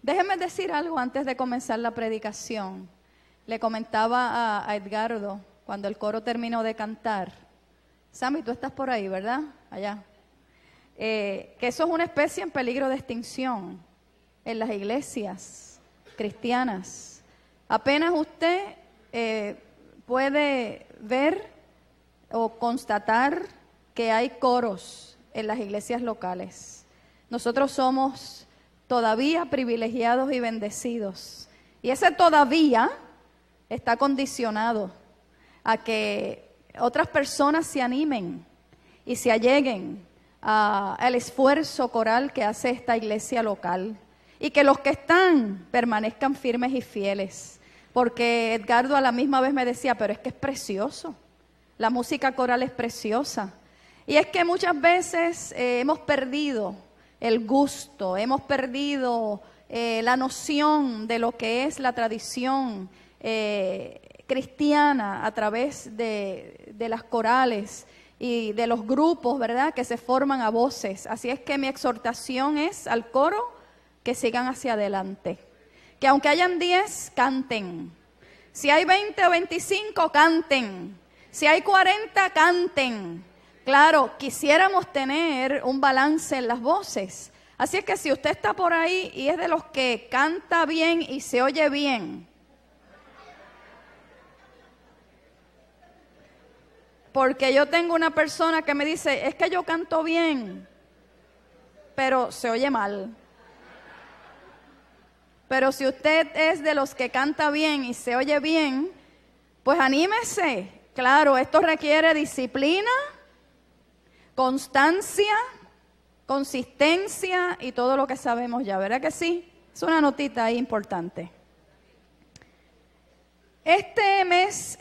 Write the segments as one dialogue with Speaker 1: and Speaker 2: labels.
Speaker 1: Déjenme decir algo antes de comenzar la predicación. Le comentaba a Edgardo cuando el coro terminó de cantar. Sammy, tú estás por ahí, ¿verdad? Allá. Que eso es una especie en peligro de extinción en las iglesias cristianas. Apenas usted puede ver o constatar que hay coros en las iglesias locales. Nosotros somos todavía privilegiados y bendecidos. Y ese todavía está condicionado a que otras personas se animen y se alleguen al esfuerzo coral que hace esta iglesia local. Y que los que están permanezcan firmes y fieles. Porque Edgardo a la misma vez me decía, pero es que es precioso. La música coral es preciosa. Y es que muchas veces hemos perdido el gusto, hemos perdido la noción de lo que es la tradición cristiana a través de las corales y de los grupos, ¿verdad?, que se forman a voces. Así es que mi exhortación es al coro que sigan hacia adelante. Que aunque hayan 10, canten. Si hay 20 o 25, canten. Si hay 40, canten. Claro, quisiéramos tener un balance en las voces. Así es que si usted está por ahí y es de los que canta bien y se oye bien, porque yo tengo una persona que me dice, es que yo canto bien, pero se oye mal. Pero si usted es de los que canta bien y se oye bien, pues anímese. Claro, esto requiere disciplina, constancia, consistencia y todo lo que sabemos ya, ¿verdad que sí? Es una notita ahí importante. Este mes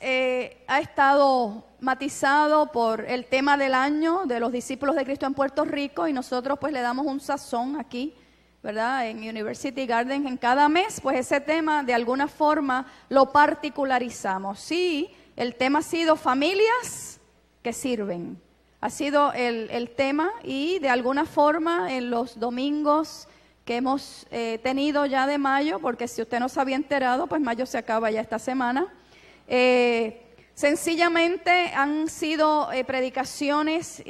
Speaker 1: ha estado matizado por el tema del año de los discípulos de Cristo en Puerto Rico y nosotros pues le damos un sazón aquí, ¿verdad? En University Garden, en cada mes, pues ese tema de alguna forma lo particularizamos. Sí, el tema ha sido familias que sirven. Ha sido el tema y de alguna forma en los domingos que hemos tenido ya de mayo, porque si usted no se había enterado, pues mayo se acaba ya esta semana. Sencillamente han sido predicaciones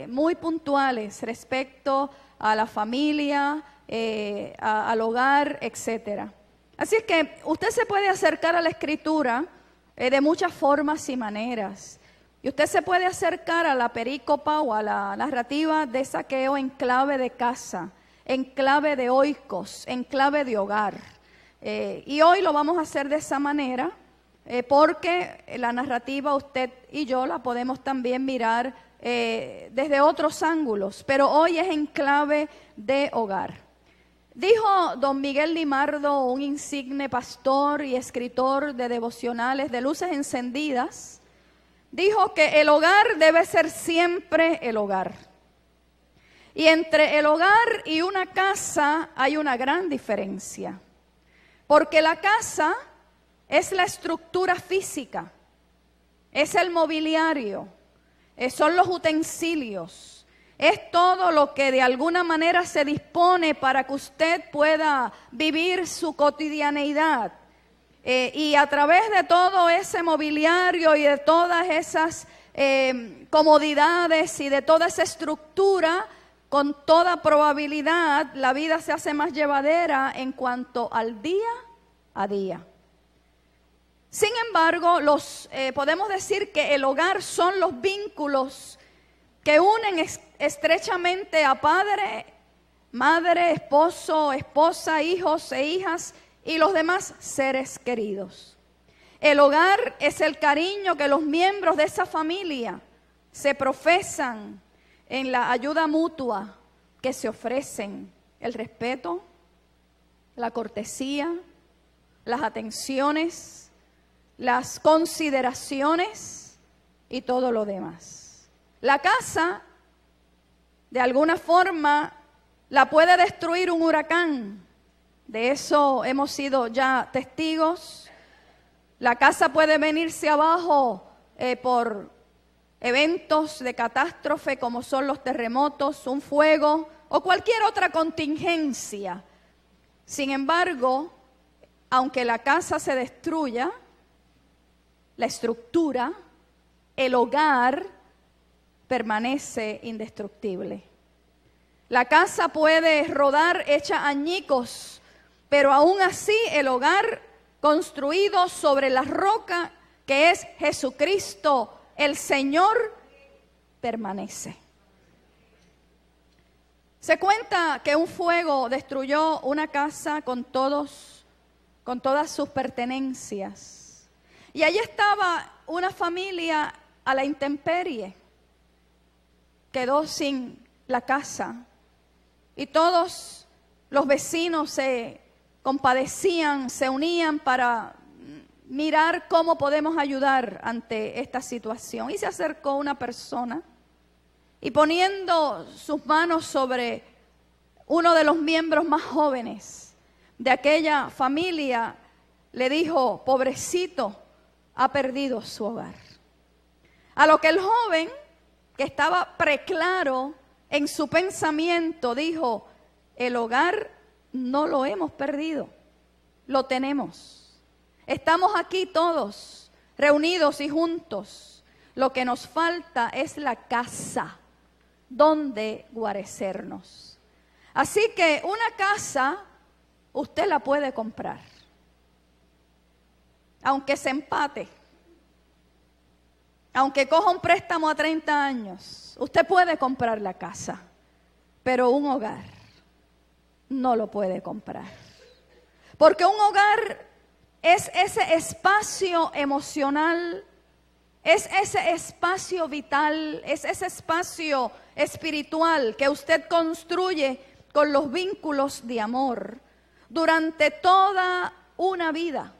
Speaker 1: muy puntuales respecto a la familia, al hogar, etcétera. Así es que usted se puede acercar a la Escritura de muchas formas y maneras. Y usted se puede acercar a la perícopa o a la narrativa de Zaqueo en clave de casa, en clave de oikos, en clave de hogar. Y hoy lo vamos a hacer de esa manera, porque la narrativa usted y yo la podemos también mirar desde otros ángulos, pero hoy es en clave de hogar. Dijo don Miguel Limardo, un insigne pastor y escritor de devocionales de luces encendidas, dijo que el hogar debe ser siempre el hogar. Y entre el hogar y una casa hay una gran diferencia. Porque la casa es la estructura física, es el mobiliario, son los utensilios. Es todo lo que de alguna manera se dispone para que usted pueda vivir su cotidianeidad. Y a través de todo ese mobiliario y de todas esas comodidades y de toda esa estructura, con toda probabilidad la vida se hace más llevadera en cuanto al día a día. Sin embargo, podemos decir que el hogar son los vínculos que unen estrechamente a padre, madre, esposo, esposa, hijos e hijas y los demás seres queridos. El hogar es el cariño que los miembros de esa familia se profesan en la ayuda mutua que se ofrecen, el respeto, la cortesía, las atenciones, las consideraciones y todo lo demás. La casa, de alguna forma, la puede destruir un huracán. De eso hemos sido ya testigos. La casa puede venirse abajo por eventos de catástrofe como son los terremotos, un fuego o cualquier otra contingencia. Sin embargo, aunque la casa se destruya, la estructura, el hogar permanece indestructible. La casa puede rodar hecha añicos, pero aún así el hogar construido sobre la roca que es Jesucristo, el Señor, permanece. Se cuenta que un fuego destruyó una casa con todas sus pertenencias. Y allí estaba una familia a la intemperie. Quedó sin la casa. Y todos los vecinos se compadecían, se unían para mirar cómo podemos ayudar ante esta situación. Y se acercó una persona y poniendo sus manos sobre uno de los miembros más jóvenes de aquella familia, le dijo: pobrecito, ha perdido su hogar. A lo que el joven, que estaba preclaro en su pensamiento, dijo: el hogar no lo hemos perdido, lo tenemos. Estamos aquí todos reunidos y juntos. Lo que nos falta es la casa donde guarecernos. Así que una casa usted la puede comprar, aunque se empate, aunque coja un préstamo a 30 años, usted puede comprar la casa, pero un hogar no lo puede comprar. Porque un hogar es ese espacio emocional, es ese espacio vital, es ese espacio espiritual que usted construye con los vínculos de amor durante toda una vida.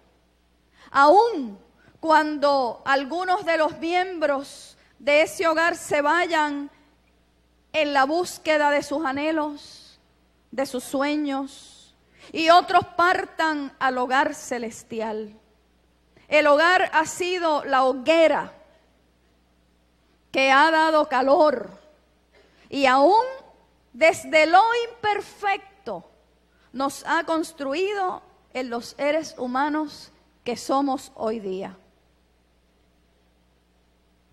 Speaker 1: Aún cuando algunos de los miembros de ese hogar se vayan en la búsqueda de sus anhelos, de sus sueños, y otros partan al hogar celestial. El hogar ha sido la hoguera que ha dado calor, y aún desde lo imperfecto nos ha construido en los seres humanos que somos hoy día.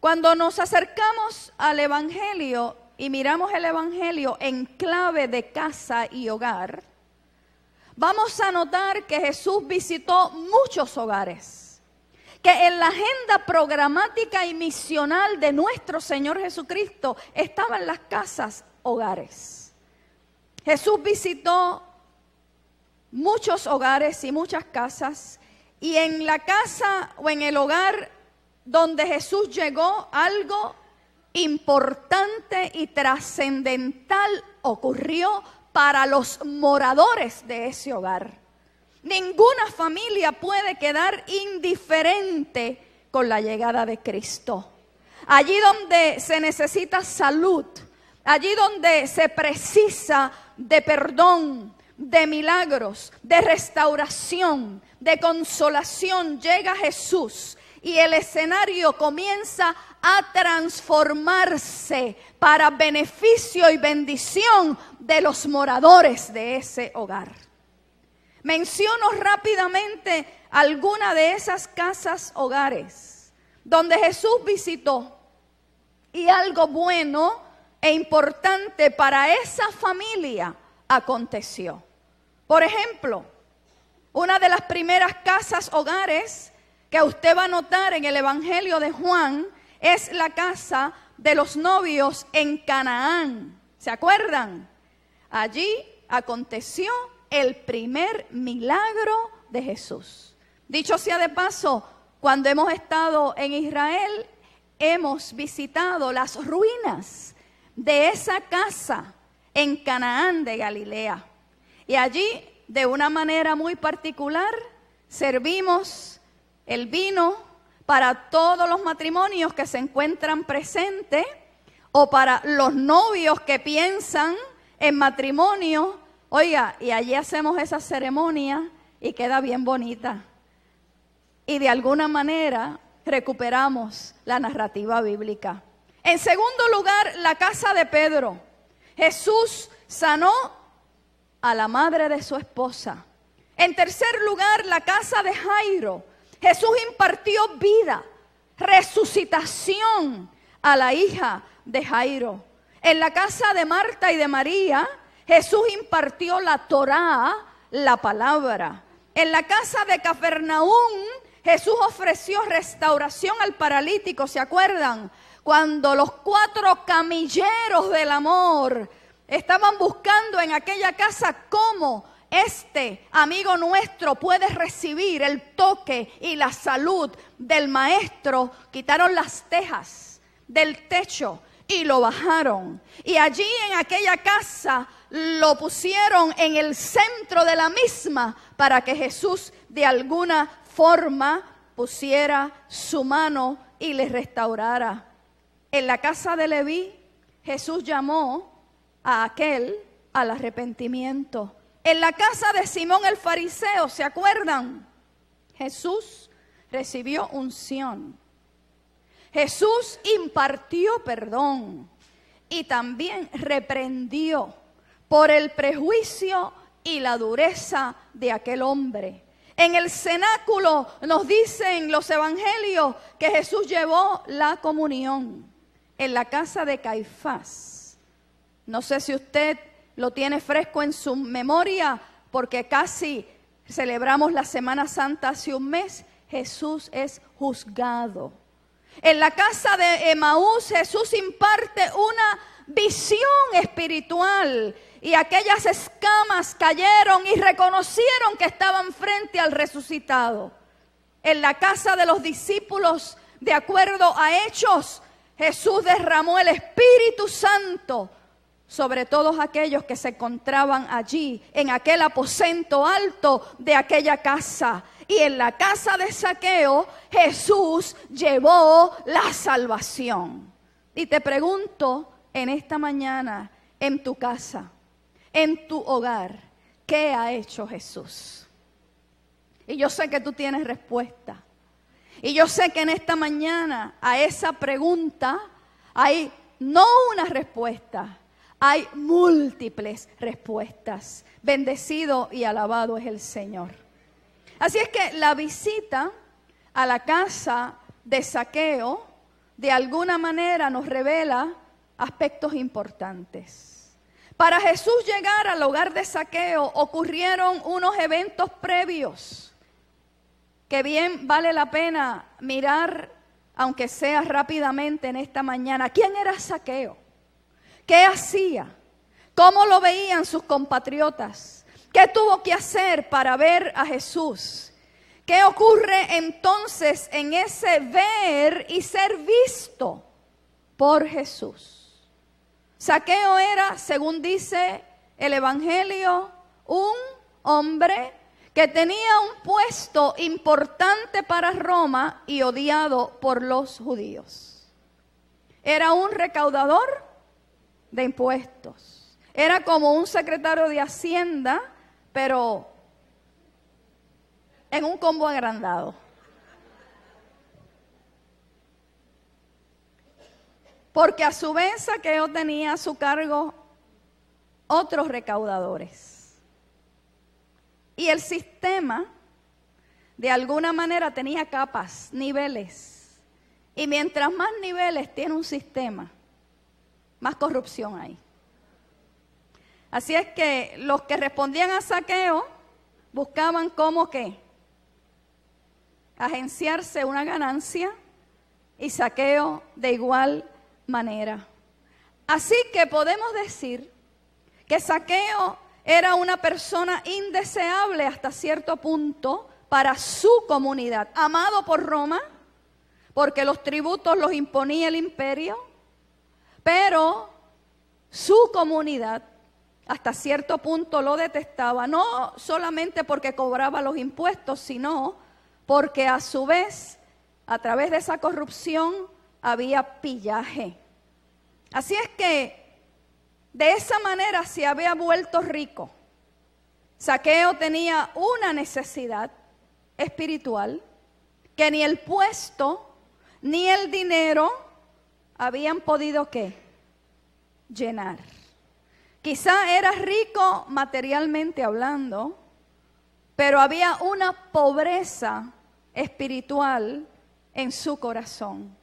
Speaker 1: Cuando nos acercamos al Evangelio y miramos el Evangelio en clave de casa y hogar, vamos a notar que Jesús visitó muchos hogares, que en la agenda programática y misional de nuestro Señor Jesucristo estaban las casas hogares. Jesús visitó muchos hogares y muchas casas, y en la casa o en el hogar donde Jesús llegó, algo importante y trascendental ocurrió para los moradores de ese hogar. Ninguna familia puede quedar indiferente con la llegada de Cristo. Allí donde se necesita salud, allí donde se precisa de perdón, de milagros, de restauración, de consolación, llega Jesús y el escenario comienza a transformarse para beneficio y bendición de los moradores de ese hogar. Menciono rápidamente alguna de esas casas hogares donde Jesús visitó y algo bueno e importante para esa familia aconteció. Por ejemplo, una de las primeras casas hogares que usted va a notar en el Evangelio de Juan es la casa de los novios en Canaán. ¿Se acuerdan? Allí aconteció el primer milagro de Jesús. Dicho sea de paso, cuando hemos estado en Israel, hemos visitado las ruinas de esa casa en Canaán de Galilea. Y allí, de una manera muy particular, servimos el vino para todos los matrimonios que se encuentran presentes o para los novios que piensan en matrimonio. Oiga, y allí hacemos esa ceremonia y queda bien bonita. Y de alguna manera recuperamos la narrativa bíblica. En segundo lugar, la casa de Pedro. Jesús sanó a la madre de su esposa. En tercer lugar, la casa de Jairo. Jesús impartió vida, resucitación a la hija de Jairo. En la casa de Marta y de María, Jesús impartió la Torá, la palabra. En la casa de Cafarnaúm, Jesús ofreció restauración al paralítico. ¿Se acuerdan? Cuando los 4 camilleros del amor estaban buscando en aquella casa cómo este amigo nuestro puede recibir el toque y la salud del maestro, quitaron las tejas del techo y lo bajaron. Y allí en aquella casa lo pusieron en el centro de la misma para que Jesús de alguna forma pusiera su mano y le restaurara. En la casa de Leví, Jesús llamó a aquel al arrepentimiento. En la casa de Simón el fariseo, ¿se acuerdan? Jesús recibió unción. Jesús impartió perdón y también reprendió por el prejuicio y la dureza de aquel hombre. En el cenáculo nos dicen los evangelios que Jesús llevó la comunión. En la casa de Caifás, no sé si usted lo tiene fresco en su memoria, porque casi celebramos la Semana Santa hace un mes, Jesús es juzgado. En la casa de Emaús, Jesús imparte una visión espiritual y aquellas escamas cayeron y reconocieron que estaban frente al resucitado. En la casa de los discípulos, de acuerdo a Hechos, Jesús derramó el Espíritu Santo sobre todos aquellos que se encontraban allí, en aquel aposento alto de aquella casa. Y en la casa de Zaqueo, Jesús llevó la salvación. Y te pregunto en esta mañana, en tu casa, en tu hogar, ¿qué ha hecho Jesús? Y yo sé que tú tienes respuesta. Y yo sé que en esta mañana a esa pregunta hay no una respuesta, hay múltiples respuestas. Bendecido y alabado es el Señor. Así es que la visita a la casa de Zaqueo de alguna manera nos revela aspectos importantes. Para Jesús llegar al hogar de Zaqueo ocurrieron unos eventos previos que bien vale la pena mirar, aunque sea rápidamente en esta mañana. ¿Quién era Zaqueo? ¿Qué hacía? ¿Cómo lo veían sus compatriotas? ¿Qué tuvo que hacer para ver a Jesús? ¿Qué ocurre entonces en ese ver y ser visto por Jesús? Zaqueo era, según dice el Evangelio, un hombre que tenía un puesto importante para Roma y odiado por los judíos. Era un recaudador de impuestos. Era como un secretario de Hacienda, pero en un combo agrandado. Porque a su vez Zaqueo tenía a su cargo otros recaudadores. Y el sistema, de alguna manera, tenía capas, niveles. Y mientras más niveles tiene un sistema, más corrupción hay. Así es que los que respondían a Zaqueo buscaban cómo qué, agenciarse una ganancia, y Zaqueo de igual manera. Así que podemos decir que Zaqueo era una persona indeseable hasta cierto punto para su comunidad, amado por Roma, porque los tributos los imponía el imperio, pero su comunidad hasta cierto punto lo detestaba, no solamente porque cobraba los impuestos, sino porque a su vez, a través de esa corrupción, había pillaje. Así es que de esa manera se había vuelto rico. Zaqueo tenía una necesidad espiritual que ni el puesto ni el dinero habían podido ¿qué? Llenar. Quizá era rico materialmente hablando, pero había una pobreza espiritual en su corazón.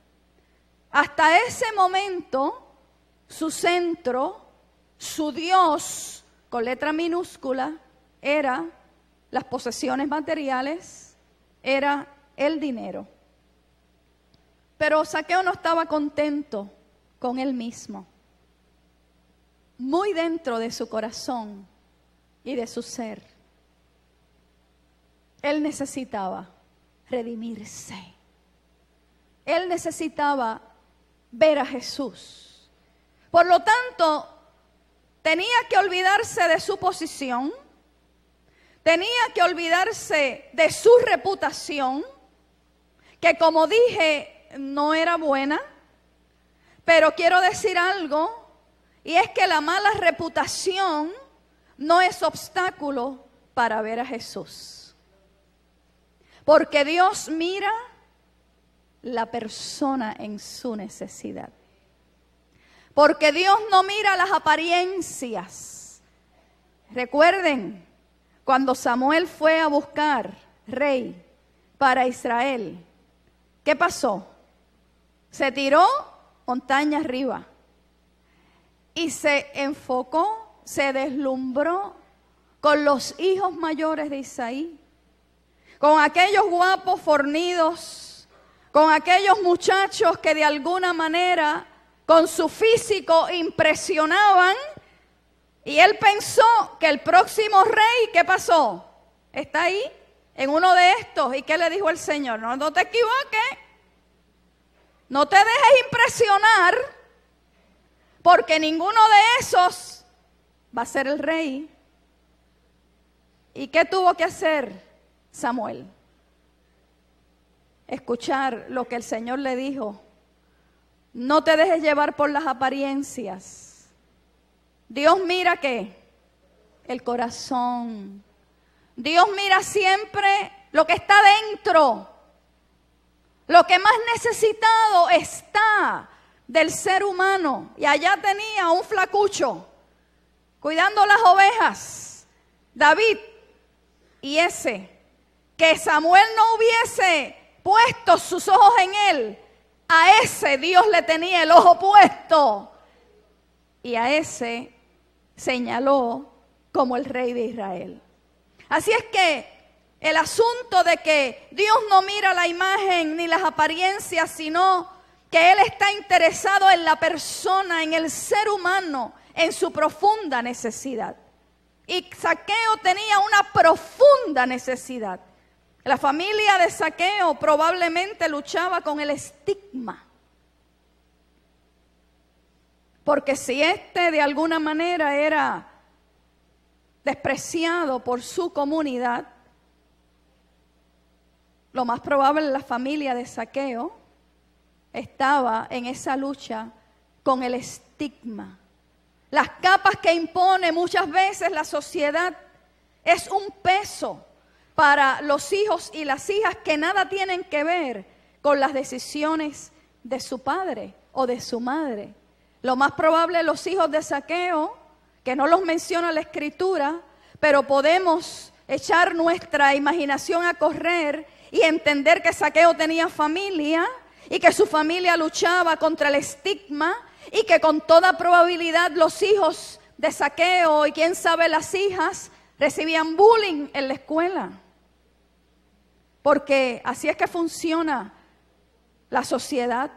Speaker 1: Hasta ese momento, su centro, su Dios, con letra minúscula, era las posesiones materiales, era el dinero. Pero Zaqueo no estaba contento con él mismo. Muy dentro de su corazón y de su ser, él necesitaba redimirse. Él necesitaba ver a Jesús. Por lo tanto, tenía que olvidarse de su posición, tenía que olvidarse de su reputación, que como dije, no era buena. Pero quiero decir algo, y es que la mala reputación no es obstáculo para ver a Jesús. Porque Dios mira la persona en su necesidad. Porque Dios no mira las apariencias. Recuerden, cuando Samuel fue a buscar rey para Israel, ¿qué pasó? Se tiró montaña arriba y se enfocó, se deslumbró con los hijos mayores de Isaí, con aquellos guapos fornidos, con aquellos muchachos que de alguna manera con su físico impresionaban, y él pensó que el próximo rey, ¿qué pasó? Está ahí, en uno de estos. ¿Y qué le dijo el Señor? No te equivoques, no te dejes impresionar, porque ninguno de esos va a ser el rey. ¿Y qué tuvo que hacer Samuel? Escuchar lo que el Señor le dijo. No te dejes llevar por las apariencias. Dios mira ¿qué? El corazón. Dios mira siempre lo que está dentro. Lo que más necesitado está del ser humano. Y allá tenía un flacucho cuidando las ovejas, David, y ese, que Samuel no hubiese puesto sus ojos en él, a ese Dios le tenía el ojo puesto, y a ese señaló como el rey de Israel. Así es que el asunto de que Dios no mira la imagen ni las apariencias, sino que Él está interesado en la persona, en el ser humano, en su profunda necesidad. Y Zaqueo tenía una profunda necesidad. La familia de Zaqueo probablemente luchaba con el estigma. Porque si de alguna manera era despreciado por su comunidad, lo más probable la familia de Zaqueo estaba en esa lucha con el estigma. Las capas que impone muchas veces la sociedad es un peso para los hijos y las hijas que nada tienen que ver con las decisiones de su padre o de su madre. Lo más probable los hijos de Zaqueo, que no los menciona la Escritura, pero podemos echar nuestra imaginación a correr y entender que Zaqueo tenía familia y que su familia luchaba contra el estigma y que con toda probabilidad los hijos de Zaqueo y quién sabe las hijas recibían bullying en la escuela. Porque así es que funciona la sociedad.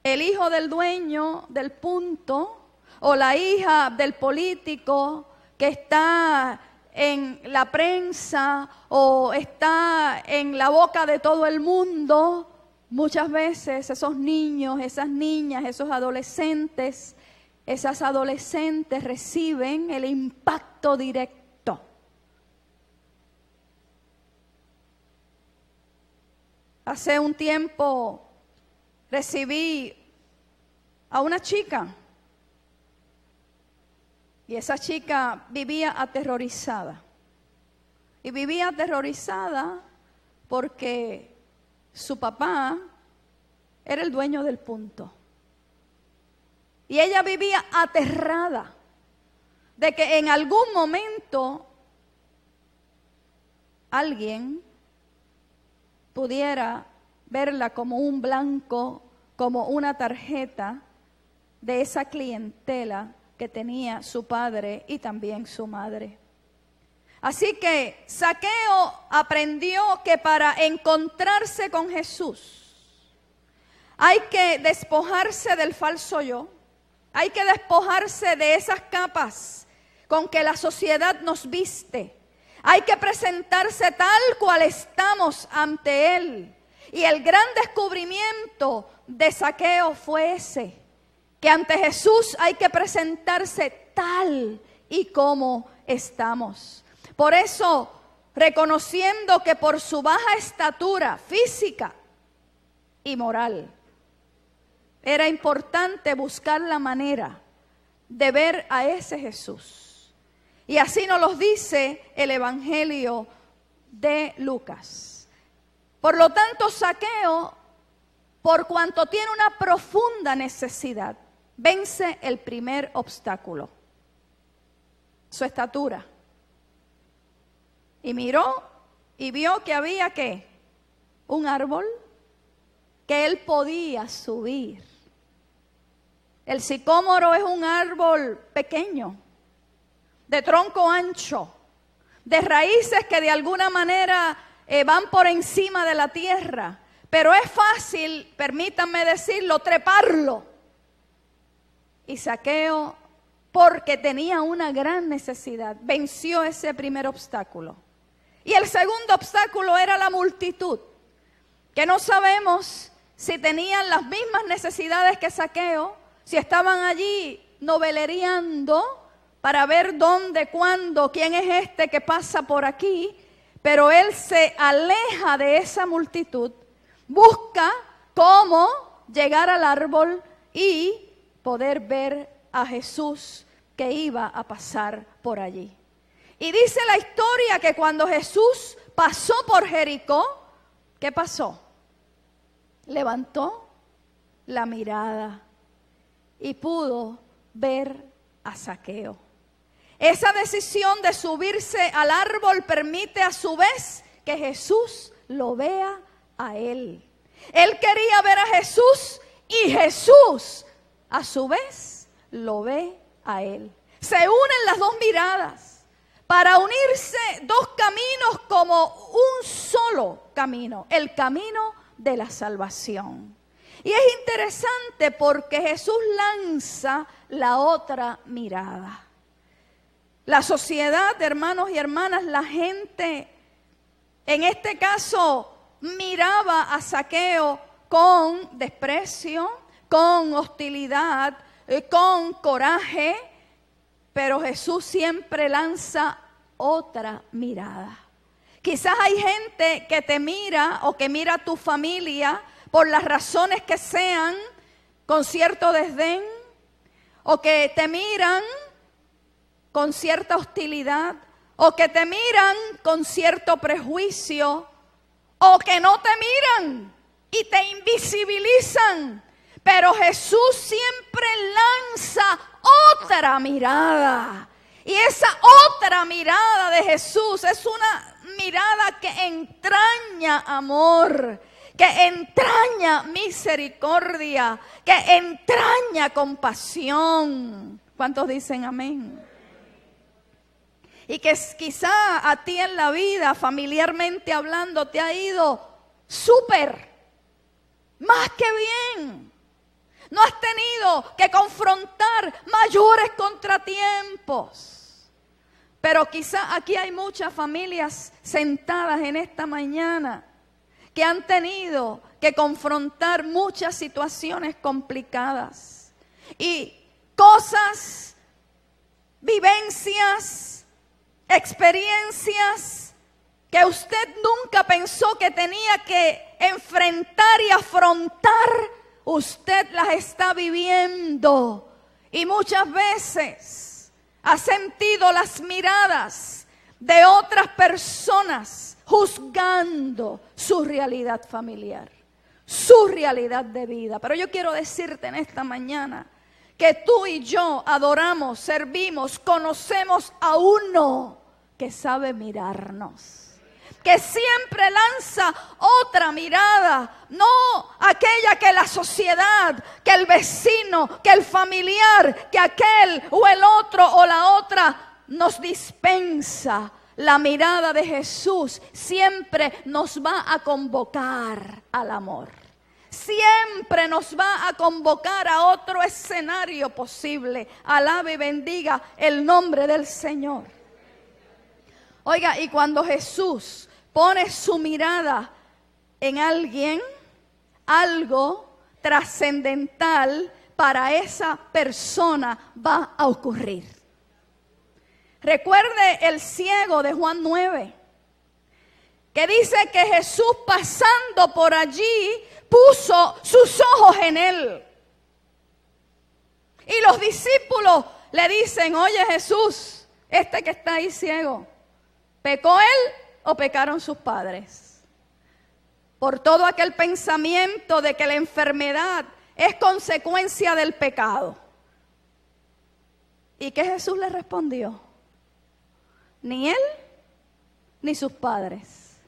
Speaker 1: El hijo del dueño del punto o la hija del político que está en la prensa o está en la boca de todo el mundo, muchas veces esos niños, esas niñas, esos adolescentes, esas adolescentes reciben el impacto directo. Hace un tiempo recibí a una chica y esa chica vivía aterrorizada. Y vivía aterrorizada porque su papá era el dueño del punto. Y ella vivía aterrada de que en algún momento alguien pudiera verla como un blanco, como una tarjeta de esa clientela que tenía su padre y también su madre. Así que Zaqueo aprendió que para encontrarse con Jesús hay que despojarse del falso yo, hay que despojarse de esas capas con que la sociedad nos viste. Hay que presentarse tal cual estamos ante Él. Y el gran descubrimiento de Zaqueo fue ese, que ante Jesús hay que presentarse tal y como estamos. Por eso, reconociendo que por su baja estatura física y moral, era importante buscar la manera de ver a ese Jesús. Y así nos lo dice el Evangelio de Lucas. Por lo tanto, Zaqueo, por cuanto tiene una profunda necesidad, vence el primer obstáculo, su estatura. Y miró y vio que había, ¿qué? Un árbol que él podía subir. El sicómoro es un árbol pequeño, de tronco ancho, de raíces que de alguna manera van por encima de la tierra, pero es fácil, permítanme decirlo, treparlo. Y Zaqueo, porque tenía una gran necesidad, venció ese primer obstáculo. Y el segundo obstáculo era la multitud, que no sabemos si tenían las mismas necesidades que Zaqueo, si estaban allí novelereando para ver dónde, cuándo, quién es este que pasa por aquí, pero él se aleja de esa multitud, busca cómo llegar al árbol y poder ver a Jesús que iba a pasar por allí. Y dice la historia que cuando Jesús pasó por Jericó, ¿qué pasó? Levantó la mirada y pudo ver a Zaqueo. Esa decisión de subirse al árbol permite a su vez que Jesús lo vea a él. Él quería ver a Jesús y Jesús a su vez lo ve a él. Se unen las dos miradas para unirse dos caminos como un solo camino, el camino de la salvación. Y es interesante porque Jesús lanza la otra mirada. La sociedad, hermanos y hermanas, la gente, en este caso, miraba a Zaqueo con desprecio, con hostilidad, con coraje, pero Jesús siempre lanza otra mirada. Quizás hay gente que te mira o que mira a tu familia por las razones que sean, con cierto desdén, o que te miran con cierta hostilidad, o que te miran con cierto prejuicio, o que no te miran y te invisibilizan. Pero Jesús siempre lanza otra mirada. Y esa otra mirada de Jesús es una mirada que entraña amor, que entraña misericordia, que entraña compasión. ¿Cuántos dicen amén? Y que quizá a ti en la vida, familiarmente hablando, te ha ido súper, más que bien. No has tenido que confrontar mayores contratiempos. Pero quizá aquí hay muchas familias sentadas en esta mañana que han tenido que confrontar muchas situaciones complicadas. Y cosas, vivencias, experiencias que usted nunca pensó que tenía que enfrentar y afrontar, usted las está viviendo y muchas veces ha sentido las miradas de otras personas juzgando su realidad familiar, su realidad de vida. Pero yo quiero decirte en esta mañana que tú y yo adoramos, servimos, conocemos a uno que sabe mirarnos, que siempre lanza otra mirada, no aquella que la sociedad, que el vecino, que el familiar, que aquel o el otro o la otra nos dispensa. La mirada de Jesús siempre nos va a convocar al amor. Siempre nos va a convocar a otro escenario posible. Alabe y bendiga el nombre del Señor. Oiga, y cuando Jesús pone su mirada en alguien, algo trascendental para esa persona va a ocurrir. Recuerde el ciego de Juan 9, que dice que Jesús pasando por allí puso sus ojos en él. Y los discípulos le dicen: oye Jesús, este que está ahí ciego, ¿pecó él o pecaron sus padres? Por todo aquel pensamiento de que la enfermedad es consecuencia del pecado. ¿Y qué Jesús le respondió? Ni él ni sus padres.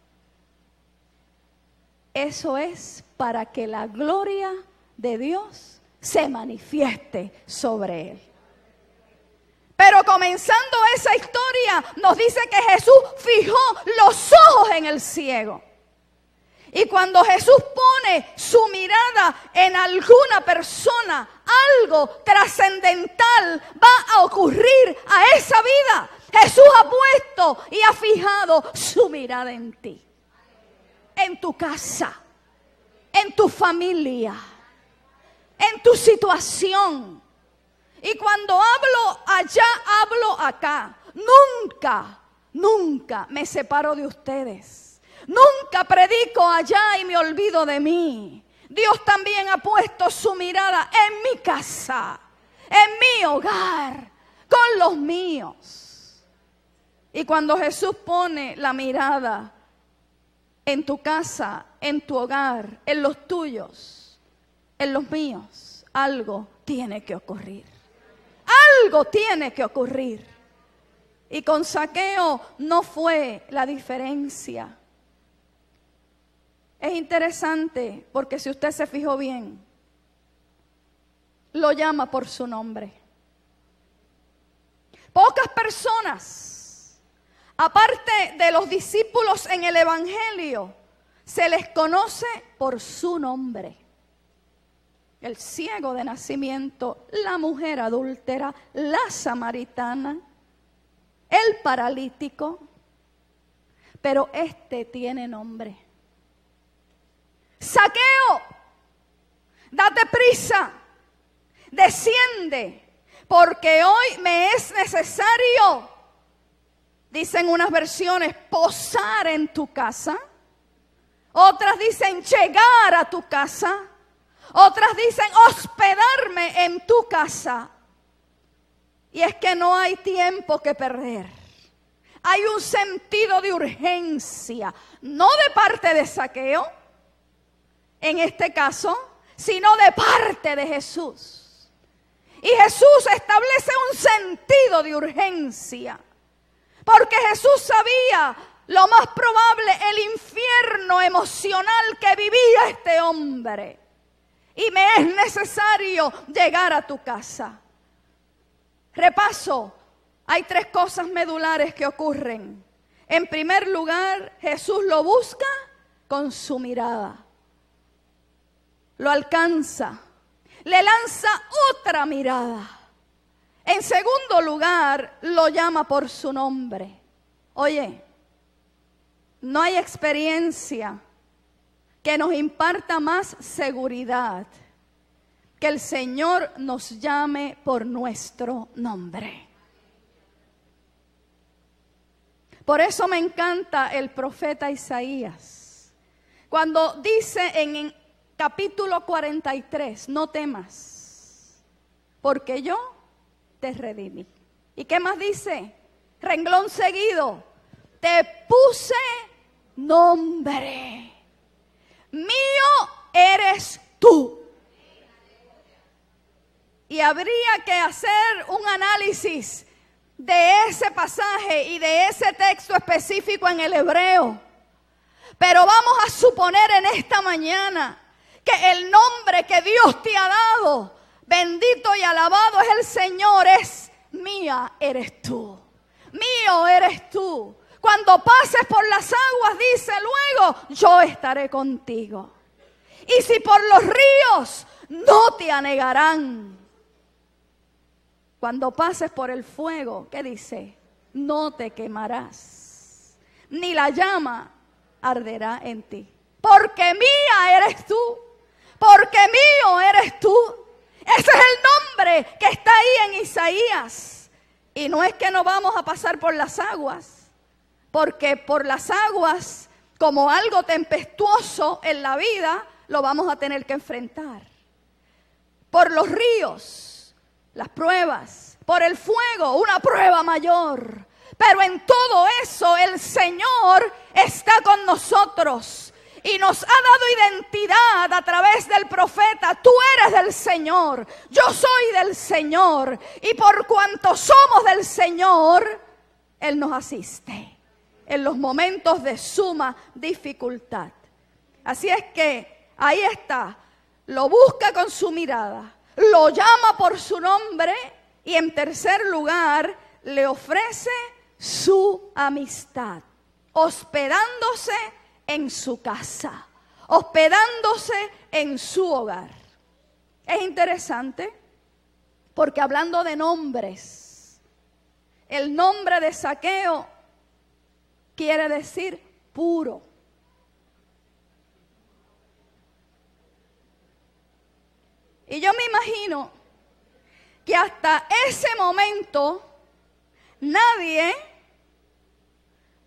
Speaker 1: Eso es para que la gloria de Dios se manifieste sobre él. Pero comenzando esa historia, nos dice que Jesús fijó los ojos en el ciego. Y cuando Jesús pone su mirada en alguna persona, algo trascendental va a ocurrir a esa vida. Jesús ha puesto y ha fijado su mirada en ti, en tu casa, en tu familia, en tu situación. Y cuando hablo allá, hablo acá. Nunca me separo de ustedes. Nunca predico allá y me olvido de mí. Dios también ha puesto su mirada en mi casa, en mi hogar, con los míos. Y cuando Jesús pone la mirada en tu casa, en tu hogar, en los tuyos, en los míos, algo tiene que ocurrir. Algo tiene que ocurrir. Y con Zaqueo no fue la diferencia. Es interesante porque si usted se fijó bien, lo llama por su nombre. Pocas personas, aparte de los discípulos en el Evangelio, se les conoce por su nombre. El ciego de nacimiento, la mujer adúltera, la samaritana, el paralítico, pero este tiene nombre. Zaqueo, date prisa, desciende, porque hoy me es necesario, dicen unas versiones, posar en tu casa. Otras dicen llegar a tu casa. Otras dicen hospedarme en tu casa. Y es que no hay tiempo que perder. Hay un sentido de urgencia, no de parte de Zaqueo, en este caso, sino de parte de Jesús. Y Jesús establece un sentido de urgencia, porque Jesús sabía lo más probable, el infierno emocional que vivía este hombre. Y me es necesario llegar a tu casa. Repaso, hay 3 cosas medulares que ocurren. En primer lugar, Jesús lo busca con su mirada. Lo alcanza, le lanza otra mirada. En segundo lugar, lo llama por su nombre. Oye, no hay experiencia que nos imparta más seguridad que el Señor nos llame por nuestro nombre. Por eso me encanta el profeta Isaías, cuando dice en capítulo 43, no temas, porque yo te redimí. ¿Y qué más dice? Renglón seguido, te puse nombre. Mío eres tú. y habría que hacer un análisis de ese pasaje y de ese texto específico en el hebreo. Pero vamos a suponer en esta mañana que el nombre que Dios te ha dado, bendito y alabado es el Señor, es mía eres tú, mío eres tú. Cuando pases por las aguas, dice luego, yo estaré contigo. Y si por los ríos, no te anegarán. Cuando pases por el fuego, ¿qué dice? No te quemarás, ni la llama arderá en ti. Porque mía eres tú, porque mío eres tú. Ese es el nombre que está ahí en Isaías. Y no es que no vamos a pasar por las aguas, porque por las aguas, como algo tempestuoso en la vida, lo vamos a tener que enfrentar. Por los ríos, las pruebas, por el fuego, una prueba mayor. Pero en todo eso el Señor está con nosotros y nos ha dado identidad a través del profeta. Tú eres del Señor, yo soy del Señor, y por cuanto somos del Señor, Él nos asiste en los momentos de suma dificultad. Así es que ahí está, lo busca con su mirada, lo llama por su nombre y en tercer lugar le ofrece su amistad, hospedándose en su casa, hospedándose en su hogar. Es interesante porque hablando de nombres, el nombre de Zaqueo quiere decir puro. Y yo me imagino que hasta ese momento nadie,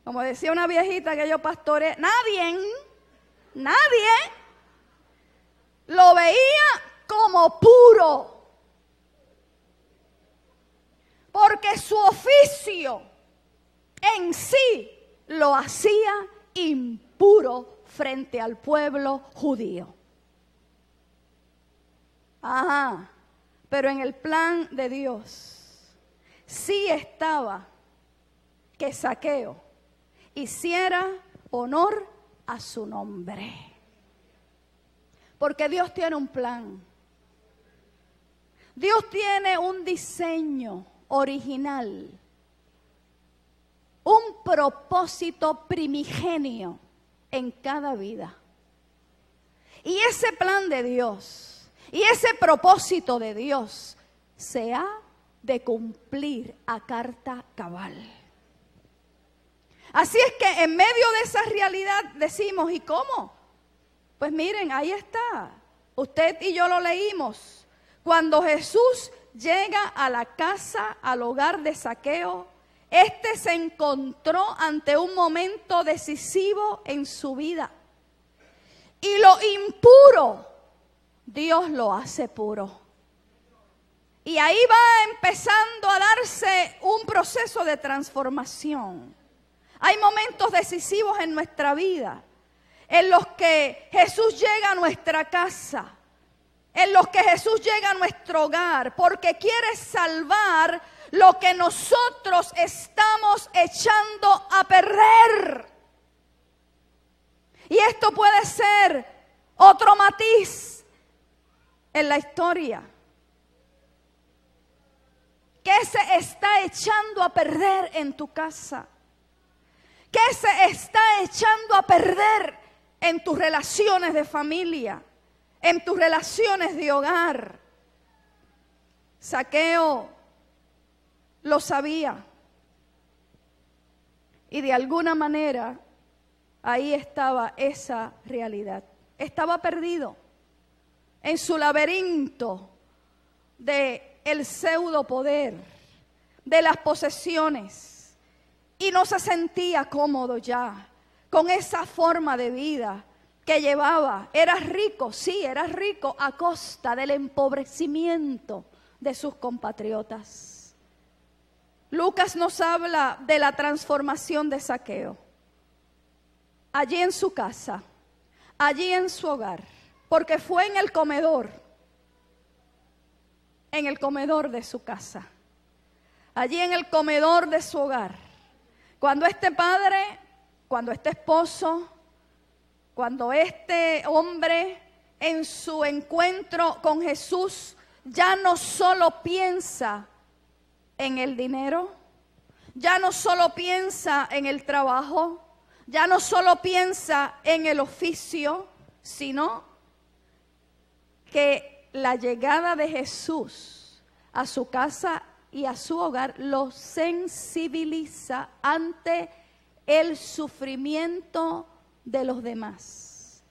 Speaker 1: como decía una viejita que yo pastoreé, nadie lo veía como puro. Porque su oficio en sí lo hacía impuro frente al pueblo judío. Ajá, pero en el plan de Dios sí estaba que Zaqueo hiciera honor a su nombre. Porque Dios tiene un plan. Dios tiene un diseño original, un propósito primigenio en cada vida. Y ese plan de Dios y ese propósito de Dios se ha de cumplir a carta cabal. Así es que en medio de esa realidad decimos, ¿y cómo? Pues miren, ahí está. Usted y yo lo leímos. Cuando Jesús llega a la casa, al hogar de Zaqueo, este se encontró ante un momento decisivo en su vida. Y lo impuro, Dios lo hace puro. Y ahí va empezando a darse un proceso de transformación. Hay momentos decisivos en nuestra vida en los que Jesús llega a nuestra casa, en los que Jesús llega a nuestro hogar, porque quiere salvar lo que nosotros estamos echando a perder. Y esto puede ser otro matiz en la historia. ¿Qué se está echando a perder en tu casa? ¿Qué se está echando a perder en tus relaciones de familia, en tus relaciones de hogar? Zaqueo lo sabía. Y de alguna manera ahí estaba esa realidad. Estaba perdido en su laberinto de el pseudo poder, de las posesiones. Y no se sentía cómodo ya con esa forma de vida que llevaba. Era rico, sí, era rico a costa del empobrecimiento de sus compatriotas. Lucas nos habla de la transformación de Zaqueo. Allí en su casa, allí en su hogar, porque fue en el comedor en el comedor de su casa, allí en el comedor de su hogar. Cuando este padre, cuando este esposo, cuando este hombre en su encuentro con Jesús ya no solo piensa en el dinero, ya no solo piensa en el trabajo, ya no solo piensa en el oficio, sino que la llegada de Jesús a su casa y a su hogar lo sensibiliza ante el sufrimiento de los demás.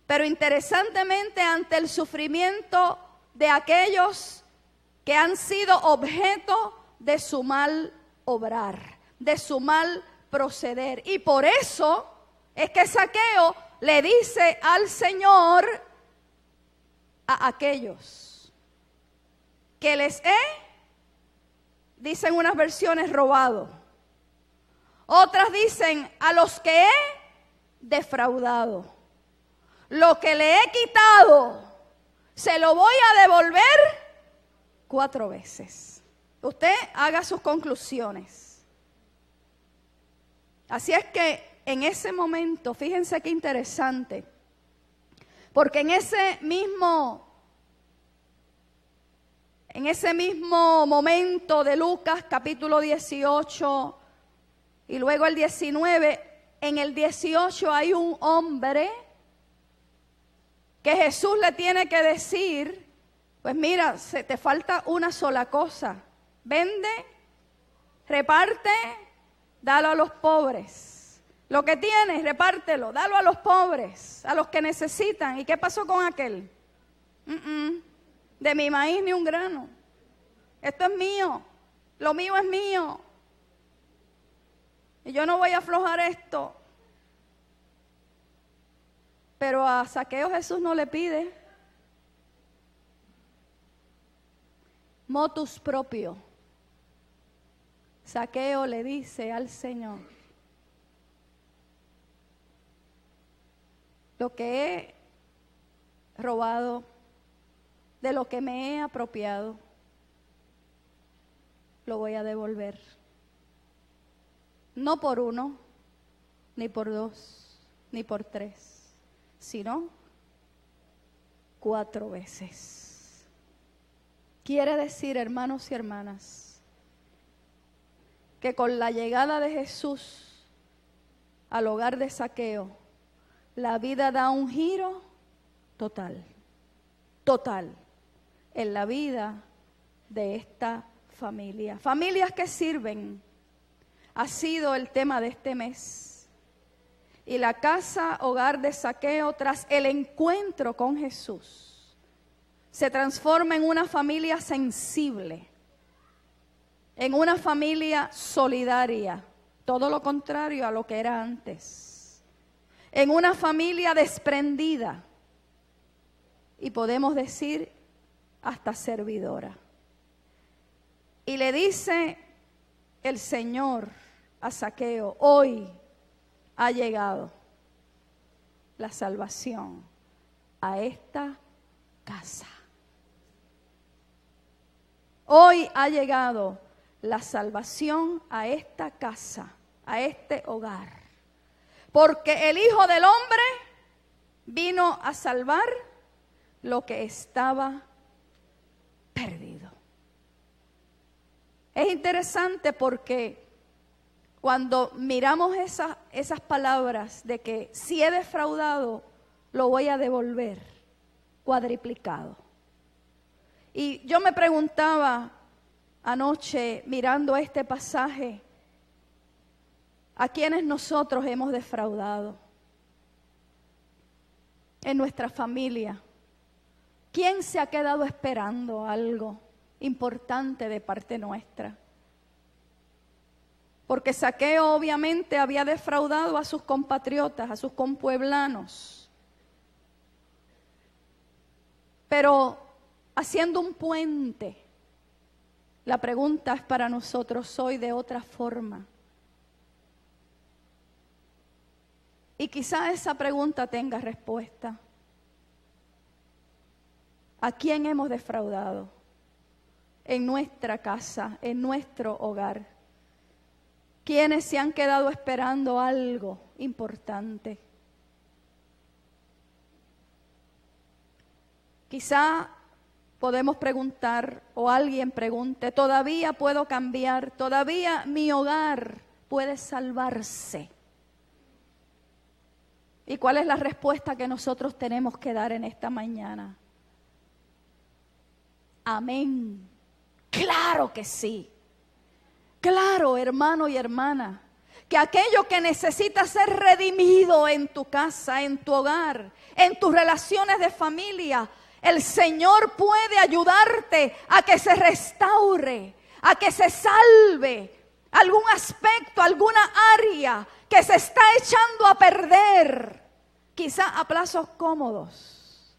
Speaker 1: Pero interesantemente, ante el sufrimiento de aquellos que han sido objeto de su mal obrar, de su mal proceder. Y por eso es que Zaqueo le dice al Señor a aquellos que les he, dicen unas versiones, robado. Otras dicen a los que he defraudado. Lo que le he quitado, se lo voy a devolver 4 veces. Usted haga sus conclusiones. Así es que en ese momento, fíjense qué interesante, porque en ese mismo momento de Lucas capítulo 18 y luego el 19, en el 18 hay un hombre que Jesús le tiene que decir, pues mira, se te falta una sola cosa, vende, reparte, dalo a los pobres. Lo que tienes, repártelo, dalo a los pobres, a los que necesitan. ¿Y qué pasó con aquel? De mi maíz ni un grano. Esto es mío, lo mío es mío. Y yo no voy a aflojar esto. Pero a Zaqueo Jesús no le pide motus propio. Zaqueo le dice al Señor: lo que he robado, de lo que me he apropiado, lo voy a devolver. No por 1, ni por 2, ni por 3. Sino 4 veces. Quiere decir, hermanos y hermanas, que con la llegada de Jesús al hogar de Zaqueo, la vida da un giro total, en la vida de esta familia. Familias que sirven ha sido el tema de este mes. Y la casa hogar de Zaqueo, tras el encuentro con Jesús, se transforma en una familia sensible, en una familia solidaria, todo lo contrario a lo que era antes, en una familia desprendida y podemos decir hasta servidora. Y le dice el Señor a Zaqueo: hoy ha llegado la salvación a esta casa. Hoy ha llegado la salvación a esta casa, a este hogar. Porque el Hijo del Hombre vino a salvar lo que estaba perdido. Es interesante porque cuando miramos esas palabras de que si he defraudado, lo voy a devolver cuadriplicado. Y yo me preguntaba anoche, mirando este pasaje, ¿a quiénes nosotros hemos defraudado? En nuestra familia. ¿Quién se ha quedado esperando algo importante de parte nuestra? Porque Zaqueo obviamente había defraudado a sus compatriotas, a sus compueblanos. Pero haciendo un puente, la pregunta es para nosotros hoy de otra forma. Y quizá esa pregunta tenga respuesta. ¿A quién hemos defraudado? en nuestra casa, en nuestro hogar. ¿Quiénes se han quedado esperando algo importante? Quizá podemos preguntar, o alguien pregunte, ¿todavía puedo cambiar? ¿Todavía mi hogar puede salvarse? ¿Y cuál es la respuesta que nosotros tenemos que dar en esta mañana? Amén. Claro que sí. Claro, hermano y hermana, que aquello que necesita ser redimido en tu casa, en tu hogar, en tus relaciones de familia, el Señor puede ayudarte a que se restaure, a que se salve algún aspecto, alguna área que se está echando a perder, quizá a plazos cómodos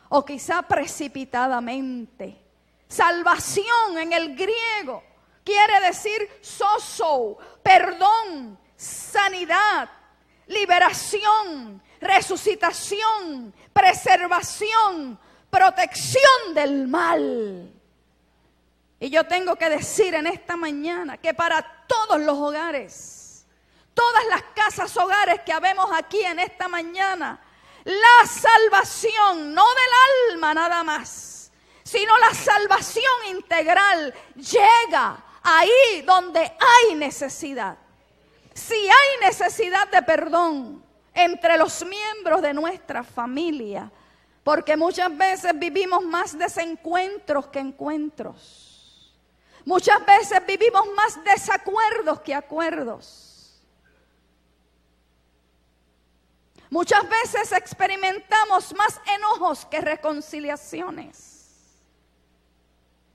Speaker 1: o quizá precipitadamente. Salvación en el griego quiere decir sozo, perdón, sanidad, liberación, resucitación, preservación, protección del mal. Y yo tengo que decir en esta mañana que para todos los hogares, todas las casas hogares que habemos aquí en esta mañana, la salvación, no del alma nada más, sino la salvación integral llega ahí donde hay necesidad. Si hay necesidad de perdón entre los miembros de nuestra familia, porque muchas veces vivimos más desencuentros que encuentros. Muchas veces vivimos más desacuerdos que acuerdos. Muchas veces experimentamos más enojos que reconciliaciones.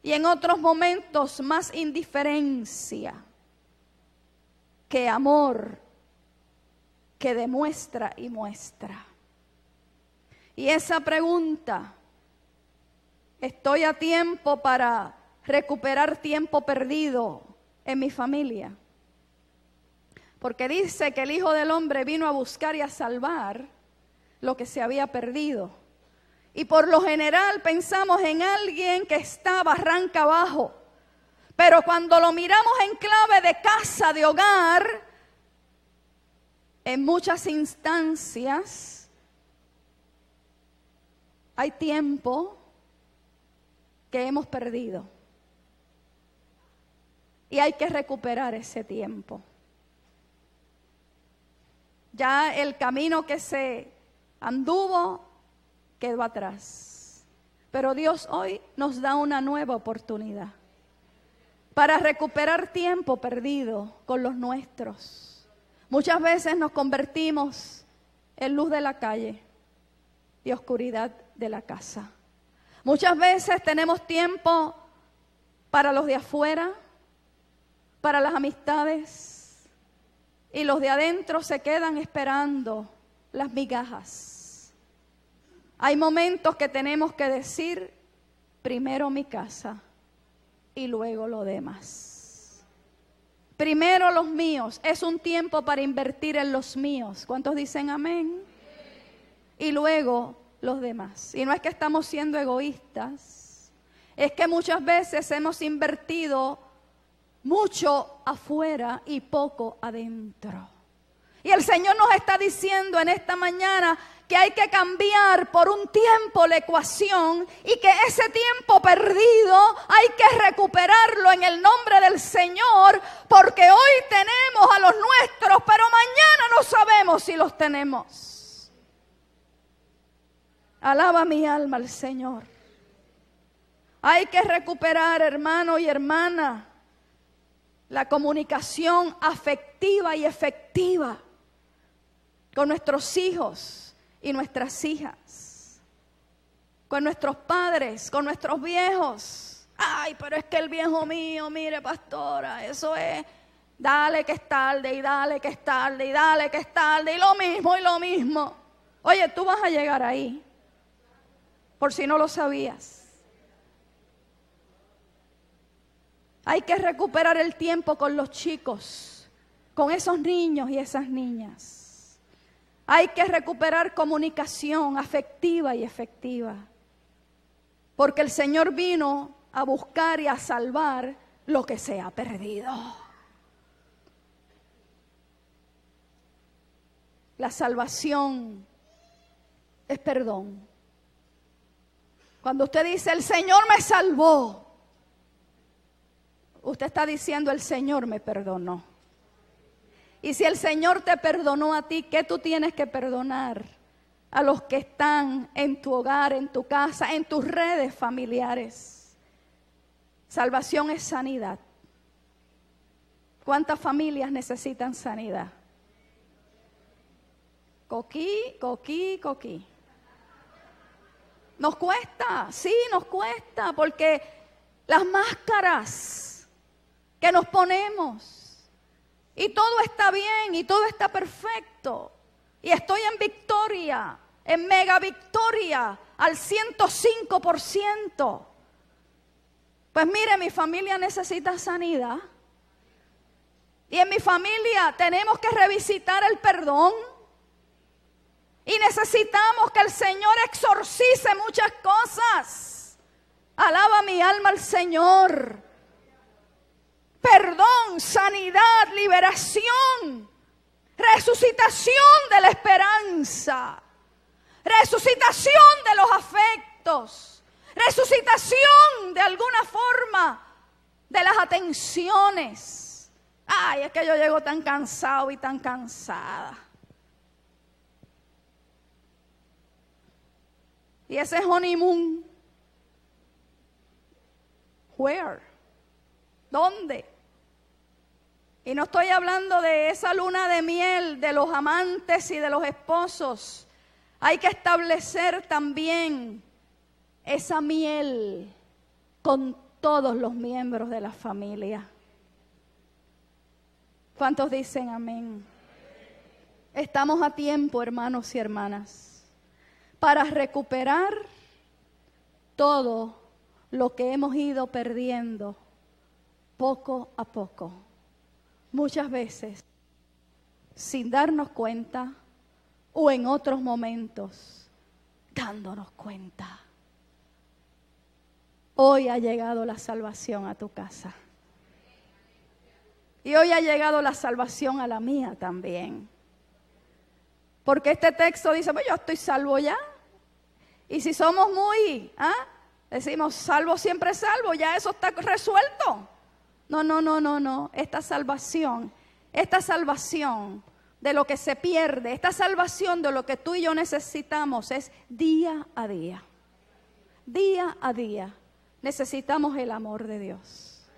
Speaker 1: Y en otros momentos más indiferencia que amor que demuestra y muestra. Y esa pregunta, ¿estoy a tiempo para recuperar tiempo perdido en mi familia? Porque dice que el Hijo del Hombre vino a buscar y a salvar lo que se había perdido. Y por lo general pensamos en alguien que está barranca abajo. Pero cuando lo miramos en clave de casa, de hogar, en muchas instancias hay tiempo que hemos perdido. Y hay que recuperar ese tiempo. Ya el camino que se anduvo quedó atrás. Pero Dios hoy nos da una nueva oportunidad para recuperar tiempo perdido con los nuestros. Muchas veces nos convertimos en luz de la calle y oscuridad de la casa. Muchas veces tenemos tiempo para los de afuera, para las amistades, y los de adentro se quedan esperando las migajas. Hay momentos que tenemos que decir, primero mi casa y luego lo demás. Primero los míos. Es un tiempo para invertir en los míos. ¿Cuántos dicen amén? Y luego los demás. Y no es que estamos siendo egoístas, es que muchas veces hemos invertido mucho afuera y poco adentro. Y el Señor nos está diciendo en esta mañana que hay que cambiar por un tiempo la ecuación y que ese tiempo perdido hay que recuperarlo en el nombre del Señor, porque hoy tenemos a los nuestros, pero mañana no sabemos si los tenemos. Alaba mi alma al Señor. Hay que recuperar, hermano y hermana, la comunicación afectiva y efectiva con nuestros hijos y nuestras hijas, con nuestros padres, con nuestros viejos. Ay, pero es que el viejo mío, mire pastora, eso es, dale que es tarde y dale que es tarde y dale que es tarde y lo mismo y lo mismo. Oye, tú vas a llegar ahí, por si no lo sabías. Hay que recuperar el tiempo con los chicos, con esos niños y esas niñas. Hay que recuperar comunicación afectiva y efectiva. Porque el Señor vino a buscar y a salvar lo que se ha perdido. La salvación es perdón. Cuando usted dice, el Señor me salvó, usted está diciendo, el Señor me perdonó. Y si el Señor te perdonó a ti, ¿qué tú tienes que perdonar? A los que están en tu hogar, en tu casa, en tus redes familiares. Salvación es sanidad. ¿Cuántas familias necesitan sanidad? Coquí, coquí, coquí. Nos cuesta, sí, nos cuesta, porque las máscaras que nos ponemos, y todo está bien, y todo está perfecto, y estoy en victoria, en mega victoria, al 105%. Pues mire, mi familia necesita sanidad. Y en mi familia tenemos que revisitar el perdón. Y necesitamos que el Señor exorcice muchas cosas. Alaba mi alma al Señor. Perdón, sanidad, liberación, resucitación de la esperanza, resucitación de los afectos, resucitación de alguna forma de las atenciones. Ay, es que yo llego tan cansado y tan cansada. Y ese honeymoon, where? ¿Dónde? Y no estoy hablando de esa luna de miel de los amantes y de los esposos. Hay que establecer también esa miel con todos los miembros de la familia. ¿Cuántos dicen amén? Estamos a tiempo, hermanos y hermanas, para recuperar todo lo que hemos ido perdiendo poco a poco. Muchas veces sin darnos cuenta o en otros momentos dándonos cuenta. Hoy ha llegado la salvación a tu casa. Y hoy ha llegado la salvación a la mía también. Porque este texto dice, pues yo estoy salvo ya. Y si somos muy, decimos salvo siempre salvo, ya eso está resuelto. No. Esta salvación de lo que se pierde, esta salvación de lo que tú y yo necesitamos es día a día. Día a día necesitamos el amor de Dios.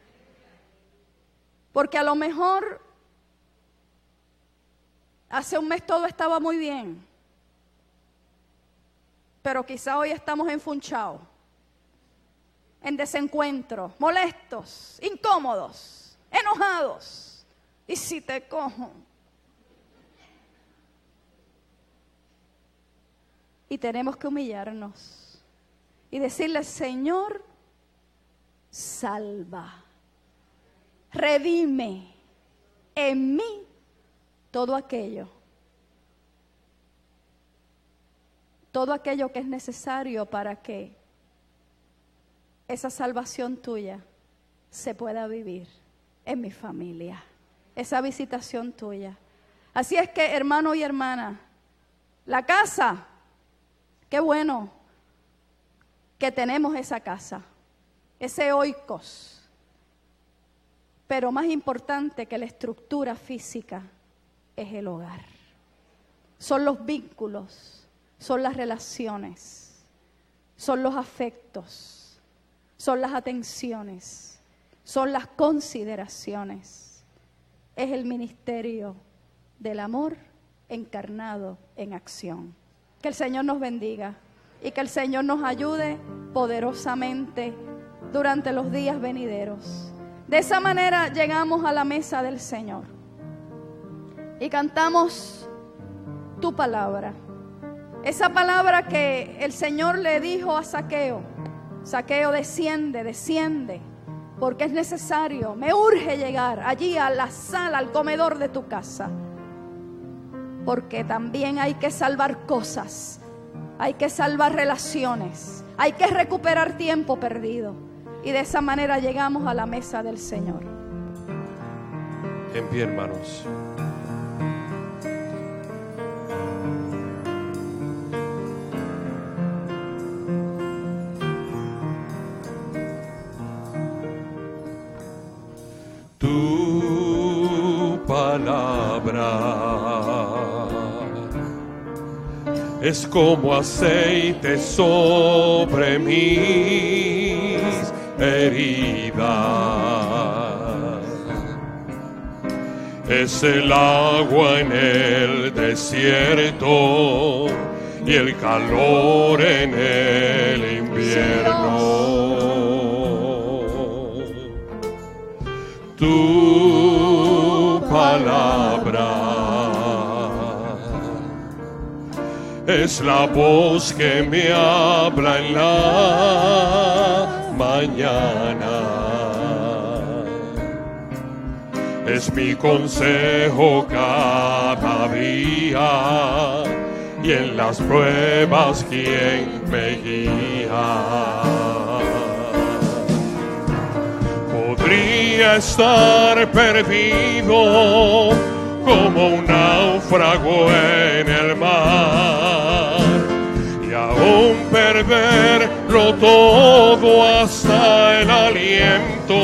Speaker 1: Porque a lo mejor hace un mes todo estaba muy bien, pero quizá hoy estamos enfunchados, en desencuentro, molestos, incómodos, enojados. ¿Y si te cojo? Y tenemos que humillarnos y decirle, Señor, salva, redime en mí todo aquello que es necesario para que esa salvación tuya se pueda vivir en mi familia, esa visitación tuya. Así es que, hermano y hermana, la casa, qué bueno que tenemos esa casa, ese oikos, pero más importante que la estructura física es el hogar. Son los vínculos, son las relaciones, son los afectos, son las atenciones, son las consideraciones. Es el ministerio del amor encarnado en acción. Que el Señor nos bendiga y que el Señor nos ayude poderosamente durante los días venideros. De esa manera llegamos a la mesa del Señor y cantamos tu palabra. Esa palabra que el Señor le dijo a Zaqueo. Zaqueo, desciende, porque es necesario, me urge llegar allí a la sala, al comedor de tu casa. Porque también hay que salvar cosas, hay que salvar relaciones, hay que recuperar tiempo perdido. y de esa manera llegamos a la mesa del Señor.
Speaker 2: En pie, hermanos. Tu palabra es como aceite sobre mis heridas, es el agua en el desierto y el calor en el invierno. Tu palabra es la voz que me habla en la mañana, es mi consejo cada día y en las pruebas quien me guía. Podría estar perdido como un náufrago en el mar y aún perderlo todo hasta el aliento.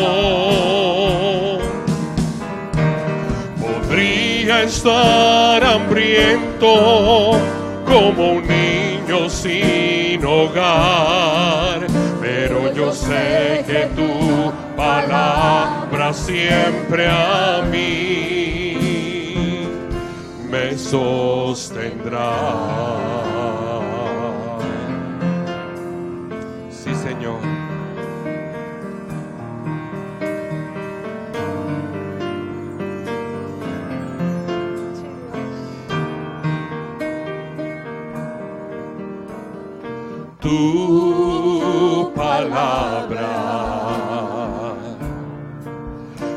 Speaker 2: Podría estar hambriento como un niño sin hogar, pero yo sé que tu palabra siempre a mí me sostendrá. Sí, Señor. Tu palabra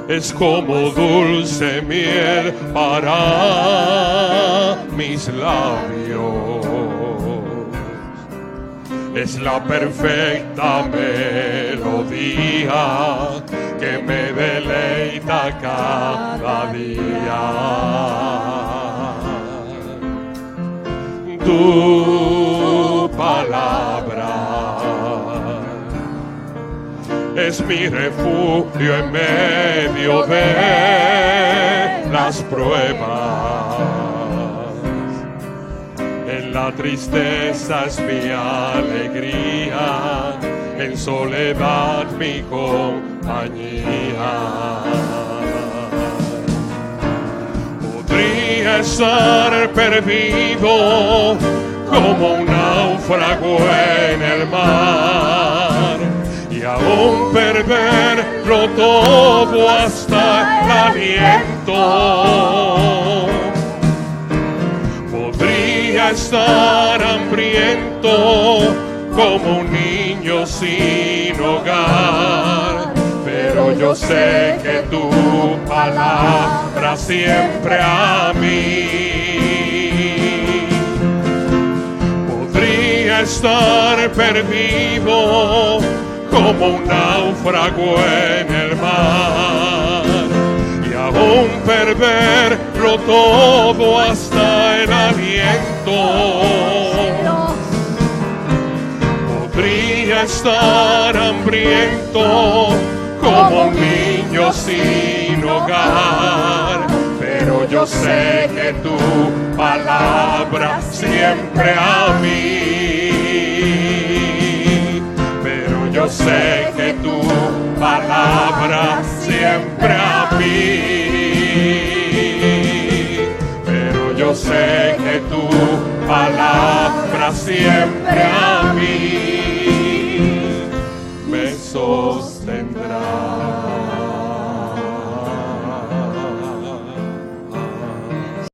Speaker 2: es como dulce miel para mis labios, es la perfecta melodía que me deleita cada día. Tu palabra es mi refugio en medio de las pruebas. En la tristeza es mi alegría, en soledad mi compañía. Podría estar perdido como un náufrago en el mar y aún perderlo todo hasta el aliento. Podría estar hambriento como un niño sin hogar, pero yo sé que tu palabra siempre a mí. Podría estar perdido como un náufrago en el mar y aún perderlo todo hasta el aliento. Podría estar hambriento como un niño sin hogar, pero yo sé que tu palabra siempre a mí. Pero yo sé que tu palabra siempre a mí. Pero yo sé que tu palabra siempre a mí.